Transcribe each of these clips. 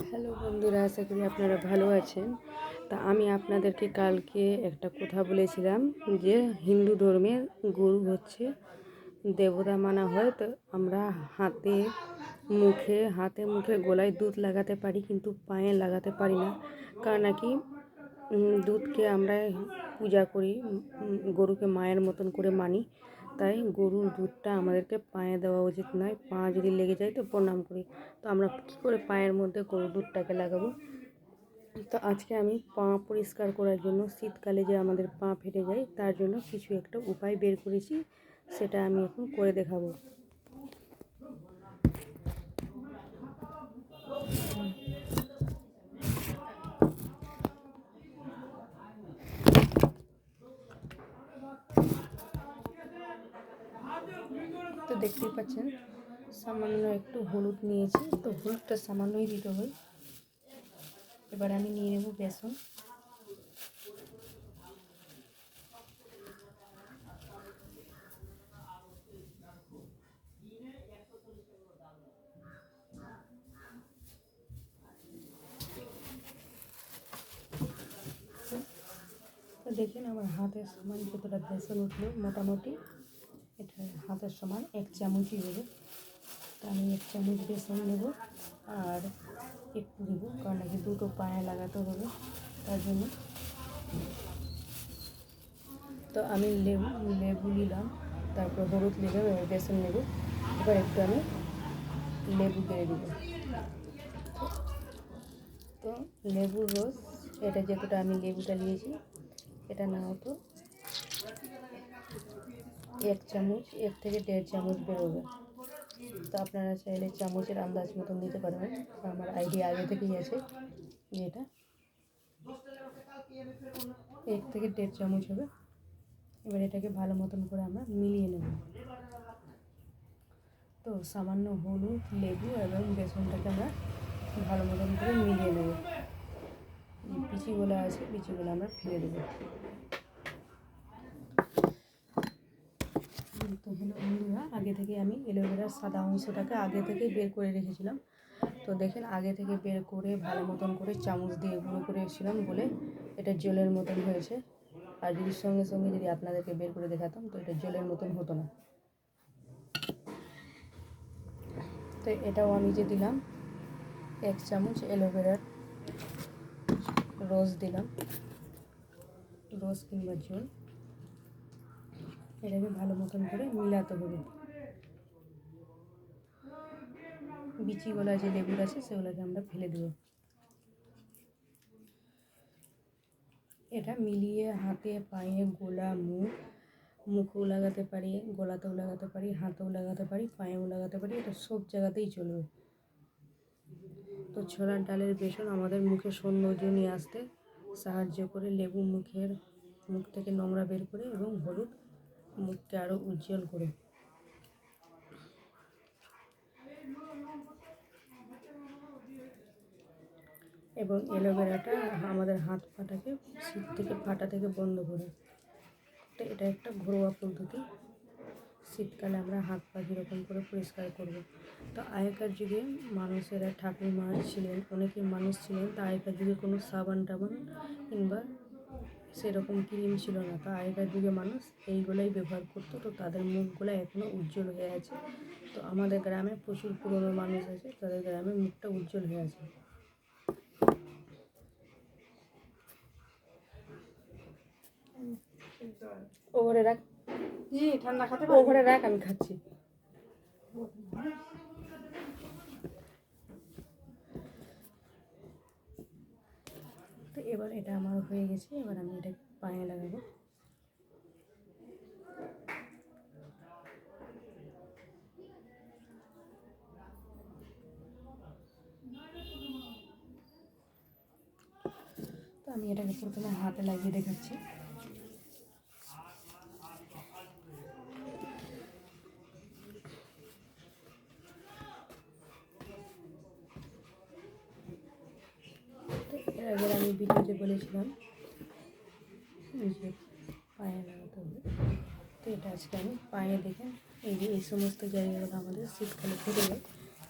Hello বন্ধুরা, আশা করি আপনারা ভালো আছেন। তা আমি আপনাদেরকে কালকে একটা কথা বলেছিলাম যে হিন্দু ধর্মে গরু হচ্ছে দেবতা মানা হয়। তো আমরা হাতে মুখে গলায় দুধ লাগাতে পারি, কিন্তু পায়ে লাগাতে পারি না। কারণ নাকি দুধকে আমরা পূজা করি, গরুকে মায়ের মতন করে মানি। তাই গরুর দুধটা আমাদেরকে পায়ে দেওয়া উচিত নয়। পা যদি লেগে যায় তো প্রণাম করি। তো আমরা কী করে পায়ের মধ্যে গরুর দুধটাকে লাগাবো? তো আজকে আমি পা পরিষ্কার করার জন্য, শীতকালে যে আমাদের পা ফেটে যায় তার জন্য কিছু একটা উপায় বের করেছি, সেটা আমি এখন করে দেখাবো। তো দেখতেই পাচ্ছেন সামান্য একটু হলুদ নিয়েছি, তো হলুদটা সামান্যই দিতে হয়। এবার আমি নিয়ে নেব বেসন। তো দেখেন আমার হাতের সমান কতটা বেসন উঠলো, মোটামুটি এটা হাতের সমান 1 চামচই হবে। তো আমি 1 চামচ বেসন নেব আর একটু দেবো, কারণ নাকি দুটো পায়ে লাগাতে হবে তার জন্য। তো আমি লেবু নিলাম, তারপর হলুদ নিলাম, এবার বেসন নেব। এবার একটু আমি লেবু দিয়ে দেবো। তো লেবুর রস, এটা যতটা আমি লেবুটা নিয়েছি, এটা নাও তো 1 চামচ, 1 থেকে 1.5 চামচ বেরোবে। তো আপনারা চাইলে চামচের আন্দাজ মতন দিতে পারবেন। আমার আইডিয়া আগে থেকেই আছে যে এটা 1 থেকে 1.5 চামচ হবে। এবার এটাকে ভালো মতন করে আমরা মিলিয়ে নেব। তো সামান্য হলুদ, লেবু এবং বেসনটাকে আমরা ভালো মতন করে মিলিয়ে নেব। বিচিগুলো আছে, বিচিগুলো আমরা ফেলে দেবো। তো হলো বন্ধুরা, আগে থেকে আমি অ্যালোভেরার সাদা অংশটাকে আগে থেকে বের করে রেখেছিলাম। তো দেখেন আগে থেকে বের করে ভালো মতন করে চামচ দিয়ে গুঁড়ো করে রেখেছিলাম বলে এটা জলের মতন হয়েছে। আর যদি সঙ্গে সঙ্গে যদি আপনাদেরকে বের করে দেখাতাম তো এটা জলের মতন হতো না। তো এটাও আমি যে দিলাম 1 চামচ অ্যালোভেরার রস দিলাম, রস কিংবা জল। এটাকে ভালো মতন করে মিলাতে হবে। বিচিগুলো যে লেবুর আছে সেগুলোকে আমরা ফেলে দেবো। এটা মিলিয়ে হাতে, পায়ে, গলা, মুখেও লাগাতে পারি, গলাতেও লাগাতে পারি, হাতেও লাগাতে পারি, পায়েও লাগাতে পারি, এটা সব জায়গাতেই চলবে। তো ছোলার ডালের বেসন আমাদের মুখে সৌন্দর্য নিয়ে আসতে সাহায্য করে। লেবু মুখ থেকে নোংরা বের করে এবং হলুদ মুখকে আরও উজ্জ্বল করে। এবং অ্যালোভেরাটা আমাদের হাত পাটাকে শীত থেকে ফাটা থেকে বন্ধ করে। তো এটা একটা ঘরোয়া পদ্ধতি। শীতকালে আমরা হাত পা কীরকম করে পরিষ্কার করব। তো আগেকার যুগে মানুষেরা, ঠাকুমা ছিলেন, অনেকেই মানুষ ছিলেন, তো আগেকার যুগে কোনো সাবান টাবান কিংবা সেরকম ক্রিম ছিল না। তো আগেকার যুগে মানুষ এইগুলোই ব্যবহার করতো। তো তাদের মুখগুলো এখনও উজ্জ্বল হয়ে আছে। তো আমাদের গ্রামে প্রচুর পুরনো মানুষ আছে, তাদের গ্রামে মুখটা উজ্জ্বল হয়ে আছে। ওভারে রাখ, ঠান্ডা খাতে ওভারে রাখ, আমি খাচ্ছি। তো এবার এটা আমার হয়ে গেছে। এবার আমি এটা পায়ে লাগাবো। তো আমি এটাকে প্রথমে হাতে লাগিয়ে দেখাচ্ছি। এর আগে আমি ভিডিওতে বলেছিলাম যে পায়ে লাগাতে হবে। তো এটা আজকে আমি পায়ে, দেখেন এই যে এই সমস্ত জায়গাগুলো আমাদের শীতকালে ফেটে যায়।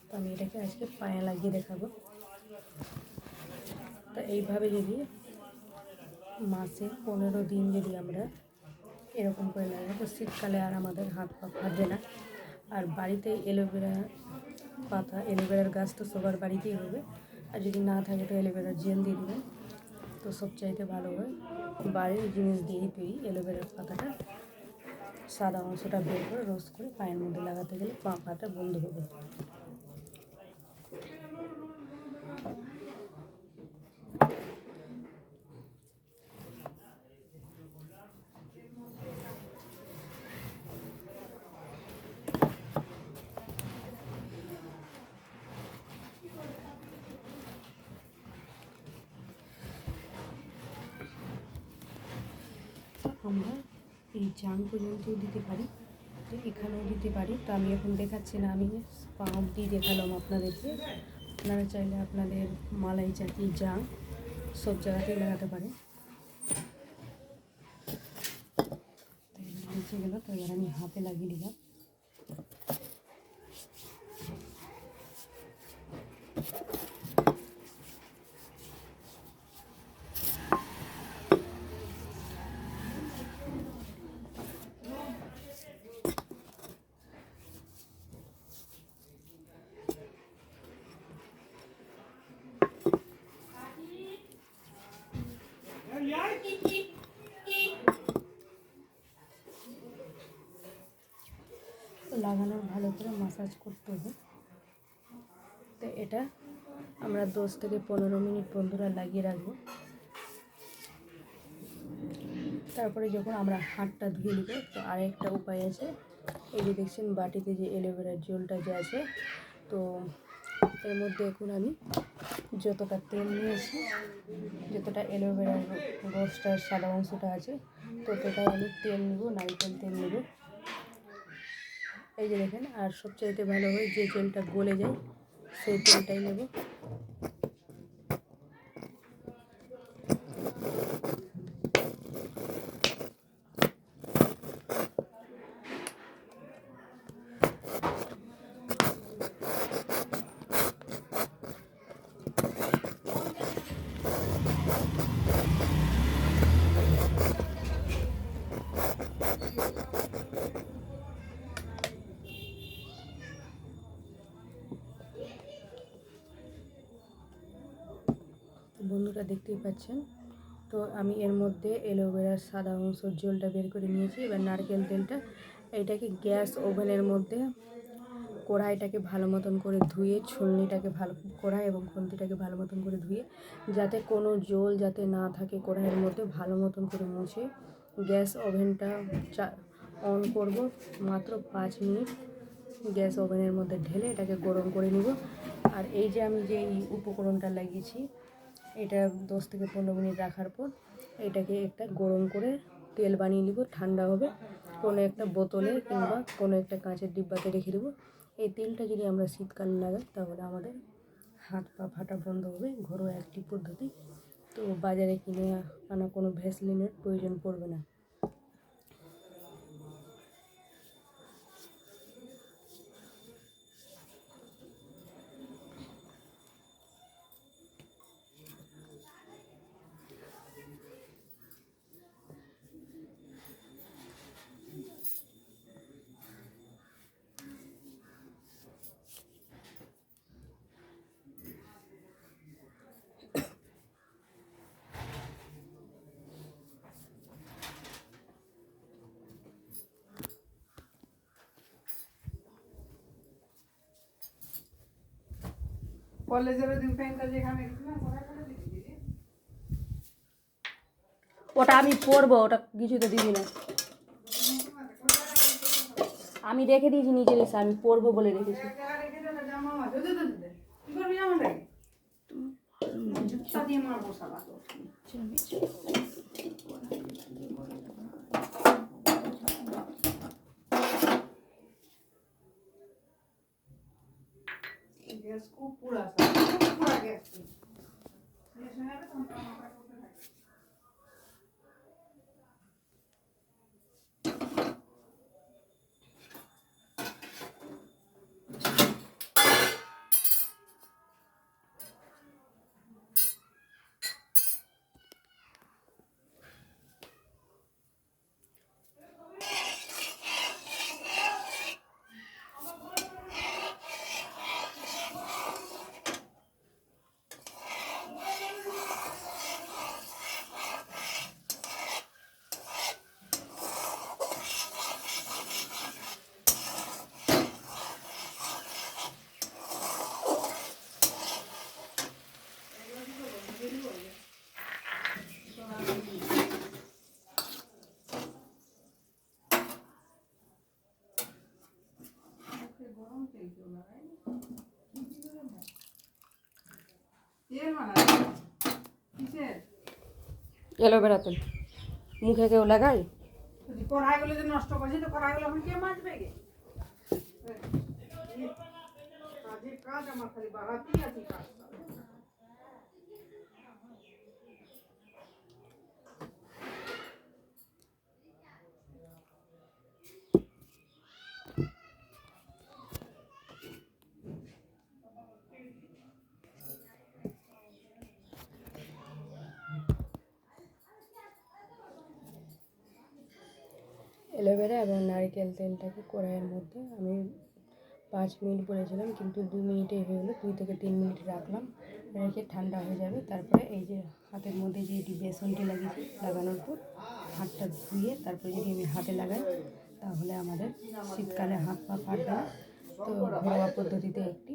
তো আমি এটাকে আজকে পায়ে লাগিয়ে দেখাবো। তা এইভাবে যদি মাসে 15 দিন যদি আমরা এরকম করে লাগাই তো শীতকালে আর আমাদের হাত পা ফাটবে না। আর বাড়িতে অ্যালোভেরা পাতা, অ্যালোভেরার গাছ তো সবার বাড়িতেই হবে, আর যদি না থাকে তো অ্যালোভেরার জেল দিয়ে দেবেন, তো সবচাইতে ভালো হয়। বাড়ির জিনিস দিয়েই তৈরি অ্যালোভেরার পাতাটা, সাদা অংশটা বের করে রোস্ট করে পায়ের মধ্যে লাগাতে গেলে পা ফাটা বন্ধ হবে। আমরা এই জাং পর্যন্তও দিতে পারি, তো এখানেও দিতে পারি। তো আমি এখন দেখাচ্ছি না, আমি পা অবধি দেখালাম আপনাদেরকে। আপনারা চাইলে আপনাদের মালাই চাকি জাং সব জায়গাতেই লাগাতে পারেন। নিচে গেল তো এবার আমি হাতে লাগিয়ে দিলাম। লাগানোর ভালো করে মাসাজ করতে হবে। তো এটা আমরা 10 থেকে 15 মিনিট বন্ধুরা লাগিয়ে রাখবো। তারপরে যখন আমরা হাতটা ধুয়ে নিব, তো আরেকটা উপায় আছে। এই যে দেখছেন বাটিতে যে অ্যালোভেরার জলটা যে আছে, তো এর মধ্যে এখন আমি যতটা তেল নিয়েছি, যতটা অ্যালোভেরার রসটার সাদা অংশটা আছে, ততটাই আমি তেল নিব, নারকেল তেল নেব। এই যে দেখেন, আর সবচাইতে ভালো হয় যে তেলটা গলে যায় সেই তেলটাই নেব। বন্ধুরা দেখতেই পাচ্ছেন, তো আমি এর মধ্যে অ্যালোভেরার সাদা অংশের জলটা বের করে নিয়েছি। এবার নারকেল তেলটা, এটাকে গ্যাস ওভেনের মধ্যে কড়াইটাকে ভালো মতন করে ধুয়ে, ছুলনিটাকে ভালো, কড়াই এবং খুন্তিটাকে ভালো মতন করে ধুয়ে, যাতে কোনো জল যাতে না থাকে কড়াইয়ের মধ্যে, ভালো মতন করে মুছে গ্যাস ওভেনটা অন করব। মাত্র 5 মিনিট গ্যাস ওভেনের মধ্যে ঢেলে এটাকে গরম করে নিব। আর এই যে আমি যে এই উপকরণটা লাগিয়েছি, এটা 10 থেকে 15 মিনিট রাখার পর এটাকে একটা গরম করে তেল বানিয়ে নিব। ঠান্ডা হবে, কোনো একটা বোতলে কিংবা কোনো একটা কাঁচের ডিব্বাতে রেখে দেবো। এই তেলটা যদি আমরা শীতকালে লাগাই তাহলে আমাদের হাত পা ফাটা বন্ধ হবে। ঘরোয়া একটি পদ্ধতি, তো বাজারে কিনে আনা কোনো ভ্যাসলিনের প্রয়োজন পড়বে না। ওটা আমি পরবো, ওটা কিছুতে দিবি না। আমি রেখে দিয়েছি নিজের এসে, আমি পরবো বলে রেখেছি। অ্যালোভেরা তেল মুখে কেউ লাগায়? কড়াইগুলো যে নষ্ট করছি তো কড়াইগুলো এখন কে মাজবে গে? কাজের কাজ আমার খালি বাড়াতেই আছি কাজ। অ্যালোভেরা এবং নারকেল তেলটাকে কড়াইয়ের মধ্যে আমি 5 মিনিট বলেছিলাম, কিন্তু 2 মিনিটে হয়ে গেলো। 2 থেকে 3 মিনিট রাখলাম, রেখে ঠান্ডা হয়ে যাবে। তারপরে এই যে হাতের মধ্যে যে এটি বেসনটি লাগিয়েছি, লাগানোর পর হাতটা ধুয়ে তারপরে যদি আমি হাতে লাগাই তাহলে আমাদের শীতকালে হাত পা ফাটবে না। তো ঘরোয়া পদ্ধতিতে একটি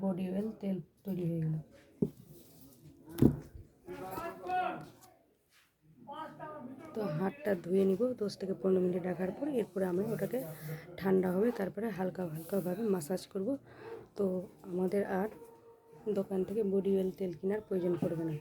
বডি অয়েল তেল তৈরি হয়ে গেল। তো হাতটা ধুয়ে নিব 10 থেকে 15 মিনিট রাখার পর। এরপরে আমরা ওটাকে ঠান্ডা হবে, তারপরে হালকা হালকাভাবে মাসাজ করব। তো আমাদের আর দোকান থেকে বডি অয়েল তেল কেনার প্রয়োজন পড়বে না।